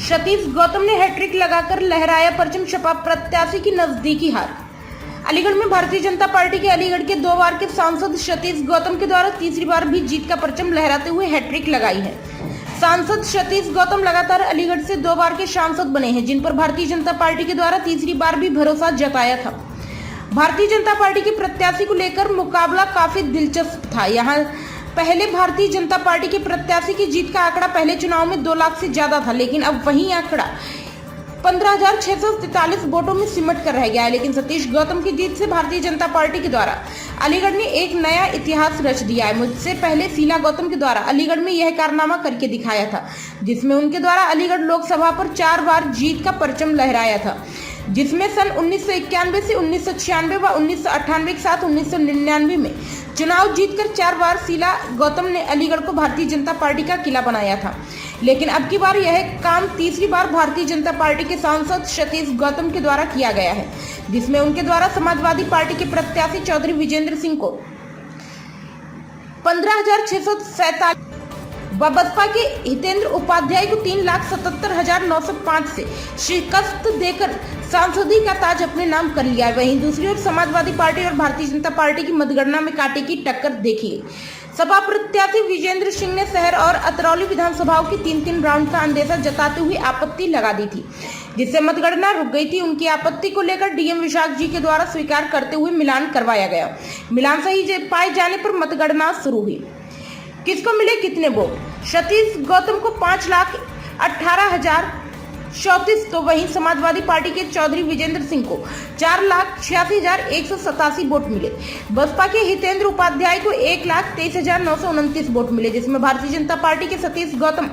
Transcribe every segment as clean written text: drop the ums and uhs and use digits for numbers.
सतीश गौतम ने हैट्रिक लगाकर लहराया परचम, सपा प्रत्याशी की नजदीकी हार। अलीगढ़ में भारतीय जनता पार्टी के अलीगढ़ के 2 बार के सांसद सतीश गौतम के द्वारा तीसरी बार भी जीत का परचम लहराते हुए हैट्रिक लगाई है। सांसद सतीश गौतम लगातार अलीगढ़ से 2 बार के सांसद बने हैं, जिन पर भारतीय जनता पार्टी के द्वारा तीसरी बार भी भरोसा जताया था। भारतीय जनता पार्टी के प्रत्याशी को लेकर मुकाबला काफी दिलचस्प था। यहाँ पहले भारतीय जनता पार्टी के प्रत्याशी की जीत का आंकड़ा पहले चुनाव में 2 लाख से ज्यादा था, लेकिन अब वही आंकड़ा 15,643 वोटों में सिमट कर रह गया है। लेकिन सतीश गौतम की जीत से भारतीय जनता पार्टी के द्वारा अलीगढ़ ने एक नया इतिहास रच दिया है। मुझसे पहले शीला गौतम के द्वारा अलीगढ़ में यह कारनामा करके दिखाया था, जिसमें उनके द्वारा अलीगढ़ लोकसभा पर 4 बार जीत का परचम लहराया था, जिसमें सन 1991 से 1996 व 1998 के साथ 1999 में चुनाव जीतकर 4 बार शीला गौतम ने अलीगढ़ को भारतीय जनता पार्टी का किला बनाया था। लेकिन अब की बार यह काम तीसरी बार भारतीय जनता पार्टी के सांसद सतीश गौतम के द्वारा किया गया है, जिसमें उनके द्वारा समाजवादी पार्टी के प्रत्याशी चौधरी विजेंद्र सिंह को 15,647 व बसपा के हितेंद्र उपाध्याय को 3,77,905 से शिकस्त देकर सांसदी का ताज अपने नाम कर लिया है। वहीं दूसरी ओर समाजवादी पार्टी और भारतीय जनता पार्टी की मतगणना में कांटे की टक्कर देखी। सपा प्रत्याशी विजेंद्र सिंह ने शहर और अतरौली विधानसभाओं की 3-3 राउंड का अंदेशा जताते हुए आपत्ति लगा दी थी, जिससे मतगणना रुक गई थी। उनकी आपत्ति को लेकर डीएम विशाख जी के द्वारा स्वीकार करते हुए मिलान करवाया गया। मिलान सही पाए जाने पर मतगणना शुरू हुई। किसको मिले कितने वोट? सतीश गौतम को 5,18,034, तो वहीं समाजवादी पार्टी के चौधरी विजेंद्र सिंह को 4,86,187 वोट मिले। बसपा के हितेंद्र उपाध्याय को 1,23,929 वोट मिले, जिसमें भारतीय जनता पार्टी के सतीश गौतम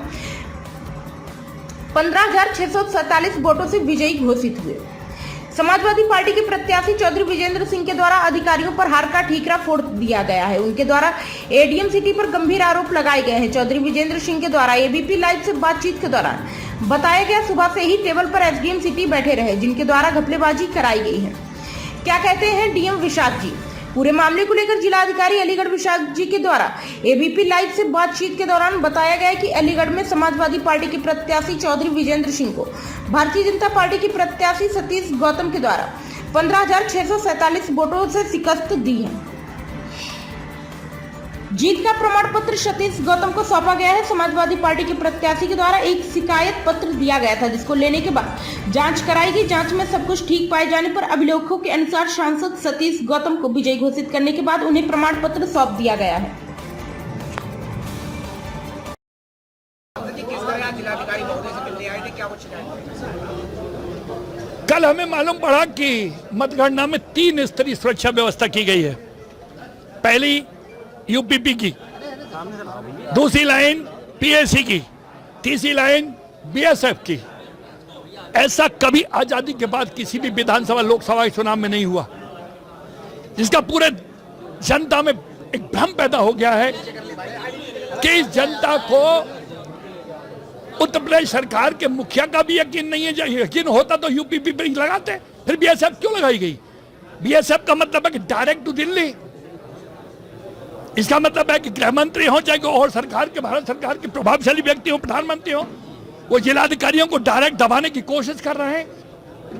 15,647 वोटों से विजयी घोषित हुए। समाजवादी पार्टी के प्रत्याशी चौधरी विजेंद्र सिंह के द्वारा अधिकारियों पर हार का ठीकरा फोड़ दिया गया है। उनके द्वारा एडीएम सिटी पर गंभीर आरोप लगाए गए हैं। चौधरी विजेंद्र सिंह के द्वारा एबीपी लाइव से बातचीत के दौरान बताया गया, सुबह से ही टेबल पर एसडीएम सिटी बैठे रहे, जिनके द्वारा घपलेबाजी कराई गई है। क्या कहते हैं डीएम विशाख जी? पूरे मामले को लेकर जिलाधिकारी अलीगढ़ विशाख जी के द्वारा एबीपी लाइव से बातचीत के दौरान बताया गया कि अलीगढ़ में समाजवादी पार्टी के प्रत्याशी चौधरी विजेंद्र सिंह को भारतीय जनता पार्टी की प्रत्याशी सतीश गौतम के द्वारा 15,647 वोटों से शिकस्त दी है। जीत का प्रमाण पत्र सतीश गौतम को सौंपा गया है। समाजवादी पार्टी के प्रत्याशी के द्वारा एक शिकायत पत्र दिया गया था, जिसको लेने के बाद जांच कराई गई। जांच में सब कुछ ठीक पाए जाने पर अभिलेखों के अनुसार सांसद सतीश गौतम को विजयी घोषित करने के बाद उन्हें प्रमाण पत्र सौंप दिया गया है। कल हमें मालूम पड़ा कि मतगणना में 3 स्तरीय सुरक्षा व्यवस्था की गई है। पहली यूपीपी की, दूसरी लाइन पीएसी की, तीसरी लाइन बीएसएफ की। ऐसा कभी आजादी के बाद किसी भी विधानसभा लोकसभा के चुनाव में नहीं हुआ, जिसका पूरे जनता में एक भ्रम पैदा हो गया है कि इस जनता को उत्तर प्रदेश सरकार के मुखिया का भी यकीन नहीं है। यकीन होता तो यूपीपी पर लगाते, फिर बीएसएफ क्यों लगाई गई? बीएसएफ का मतलब है कि डायरेक्ट टू दिल्ली। इसका मतलब है कि गृह मंत्री हो, चाहे और सरकार के, भारत सरकार के प्रभावशाली व्यक्ति हो, प्रधानमंत्री हो, वो जिलाधिकारियों को डायरेक्ट दबाने की कोशिश कर रहे हैं।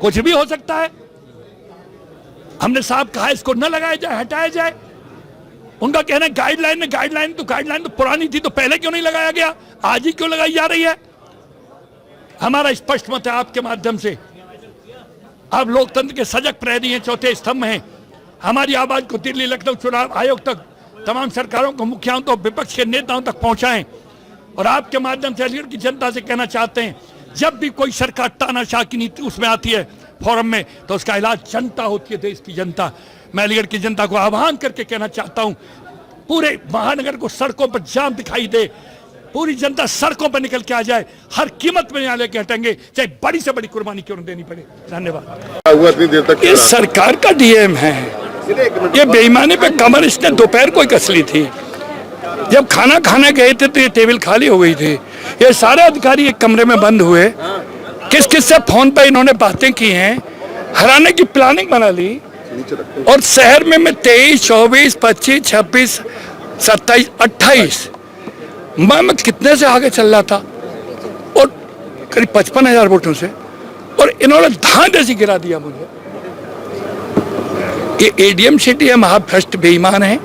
कुछ भी हो सकता है। हमने साहब कहा इसको न लगाया जाए, हटाया जाए। उनका कहना है गाइडलाइन तो पुरानी थी, तो पहले क्यों नहीं लगाया गया, आज ही क्यों लगाई जा रही है? हमारा स्पष्ट मत है आपके माध्यम से, आप लोकतंत्र के सजग प्रहरी हैं, चौथे स्तंभ हैं। हमारी आवाज को दिल्ली, लखनऊ चुनाव आयोग तक, तमाम सरकारों को, मुखियाओं को, विपक्ष के नेताओं तक पहुंचाएं। और आपके माध्यम से अलीगढ़ की जनता से कहना चाहते हैं, जब भी कोई सरकार तानाशाह की नीति उसमें आती है फोरम में, तो उसका इलाज जनता होती है, देश की जनता। मैं अलीगढ़ की जनता को आह्वान करके कहना चाहता हूं, पूरे महानगर को सड़कों पर जाम दिखाई दे, पूरी जनता सड़कों पर निकल के आ जाए, हर कीमत में यहाँ लेके हटेंगे, चाहे बड़ी से बड़ी कुर्बानी क्यों न देनी पड़े। धन्यवाद। ये सरकार का डीएम है, ये बेईमानी पे कमर इसने दोपहर को कस ली थी। जब खाना खाने गए थे तो ये टेबल खाली हो गई थी। ये सारे अधिकारी एक कमरे में बंद हुए, किस किस से फोन पे इन्होंने बातें की हैं, हराने की प्लानिंग बना ली। और शहर में मैं 23, 24, 25, 26, 27, 28 मैं कितने से आगे चल रहा था। और करीब 55,000 वोटों से, और इन्होंने धांधे से गिरा दिया मुझे। ये एडीएम सिटी है, महाभ्रष्ट बेईमान है,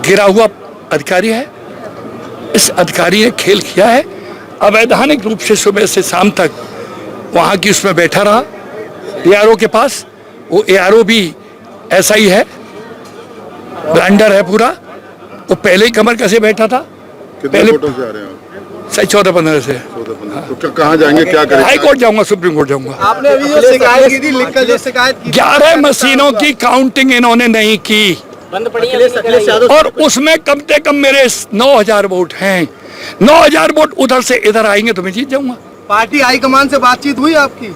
गिरा हुआ अधिकारी है। इस अधिकारी ने खेल किया है, अवैधानिक रूप से सुबह से शाम तक वहाँ की उसमें बैठा रहा एआरओ के पास। वो एआरओ भी ऐसा ही है, ब्लैंडर है पूरा। वो पहले ही कमर कसे बैठा था। कितने वोटों से आ रहे हैं आप? सही 14-15 से। 14-15। तो कहाँ जाएंगे, क्या करेंगे? हाई कोर्ट जाऊंगा, सुप्रीम कोर्ट जाऊंगा। आपने अभी जो शिकायत की थी, लिखकर जो शिकायत की 11 मशीनों की काउंटिंग इन्होंने नहीं की, बंद पड़ी है, और उसमें कम से कम मेरे 9,000 वोट हैं। 9,000 वोट उधर से इधर आएंगे तो मैं जीत जाऊंगा। पार्टी हाईकमान से बातचीत हुई आपकी?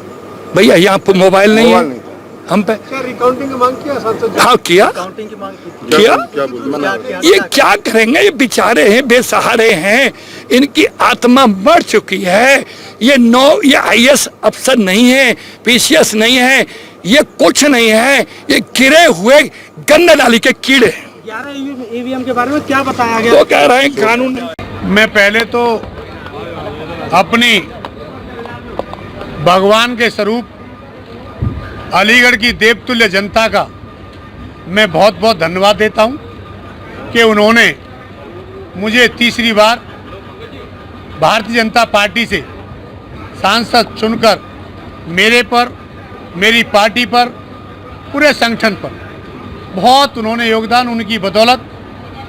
भैया यहाँ मोबाइल नहीं है हम पे। क्या रिकाउंटिंग की मांग किया सांसद? हाँ किया, रिकाउंटिंग की मांग की? किया। क्या बोल ये क्या करेंगे? ये बेचारे हैं, बेसहारे हैं, इनकी आत्मा मर चुकी है। ये आईएएस अफसर नहीं है, पीसीएस नहीं है, ये कुछ नहीं है, ये गिरे हुए गन्ना डाली के कीड़े। 11 ईवीएम के बारे में क्या बताया गया? तो कह रहे हैं कानून। मैं पहले तो अपनी भगवान के स्वरूप अलीगढ़ की देवतुल्य जनता का मैं बहुत बहुत धन्यवाद देता हूं कि उन्होंने मुझे तीसरी बार भारतीय जनता पार्टी से सांसद चुनकर मेरे पर, मेरी पार्टी पर, पूरे संगठन पर बहुत उन्होंने योगदान, उनकी बदौलत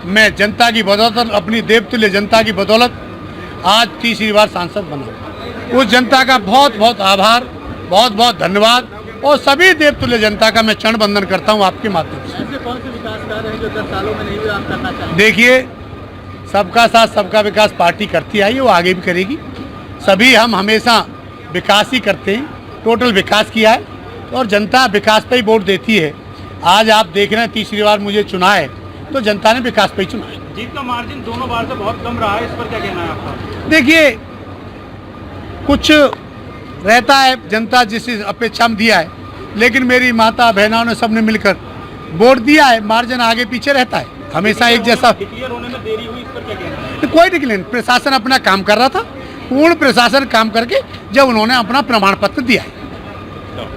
मैं जनता की बदौलत, अपनी देवतुल्य जनता की बदौलत आज तीसरी बार सांसद बना। उस जनता का बहुत बहुत आभार, बहुत बहुत धन्यवाद, और सभी देवतुल्य जनता का मैं चरण वंदन करता हूं आपके माध्यम से। ऐसे कौन से विकास कार्य हैं जो 10 सालों में नहीं भी काम करना चाहिए? देखिए, सबका साथ सबका विकास पार्टी करती आई है, वो आगे भी करेगी। सभी हम हमेशा विकास ही करते हैं, टोटल विकास किया है, और जनता विकास पे ही वोट देती है। आज आप देख रहे हैं तीसरी बार मुझे चुना है, तो जनता ने विकास पे ही चुना है। जीत का मार्जिन दोनों बार से बहुत कम रहा है, इस पर क्या कहना है आपका? देखिए, कुछ रहता है, जनता जिस अपेक्षा में दिया है, लेकिन मेरी माता बहनों ने सबने मिलकर वोट दिया है, मार्जिन आगे पीछे रहता है, हमेशा एक जैसा। डिक्लेयर होने में देरी हुई, इस पर क्या कहना है? तो कोई डिक्लेयर, प्रशासन अपना काम कर रहा था, पूर्ण प्रशासन काम करके जब उन्होंने अपना प्रमाण पत्र दिया है।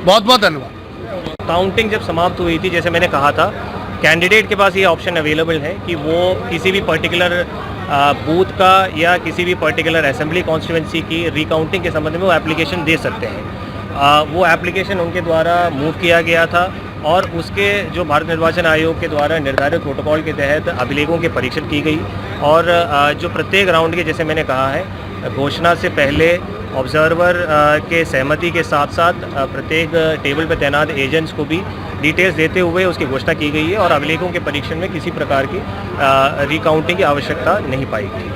बहुत बहुत धन्यवाद। काउंटिंग जब समाप्त हुई थी, जैसे मैंने कहा था, कैंडिडेट के पास ये ऑप्शन अवेलेबल है कि वो किसी भी पर्टिकुलर बूथ का या किसी भी पर्टिकुलर असेंबली कॉन्स्टिट्यूंसी की रिकाउंटिंग के संबंध में वो एप्लीकेशन दे सकते हैं। वो एप्लीकेशन उनके द्वारा मूव किया गया था, और उसके जो भारत निर्वाचन आयोग के द्वारा निर्धारित प्रोटोकॉल के तहत अभिलेखों के परीक्षण की गई, और जो प्रत्येक राउंड के, जैसे मैंने कहा है, घोषणा से पहले ऑब्जर्वर के सहमति के साथ साथ प्रत्येक टेबल पर तैनात एजेंट्स को भी डिटेल्स देते हुए उसकी घोषणा की गई है, और अभिलेखों के परीक्षण में किसी प्रकार की रिकाउंटिंग की आवश्यकता नहीं पाई गई।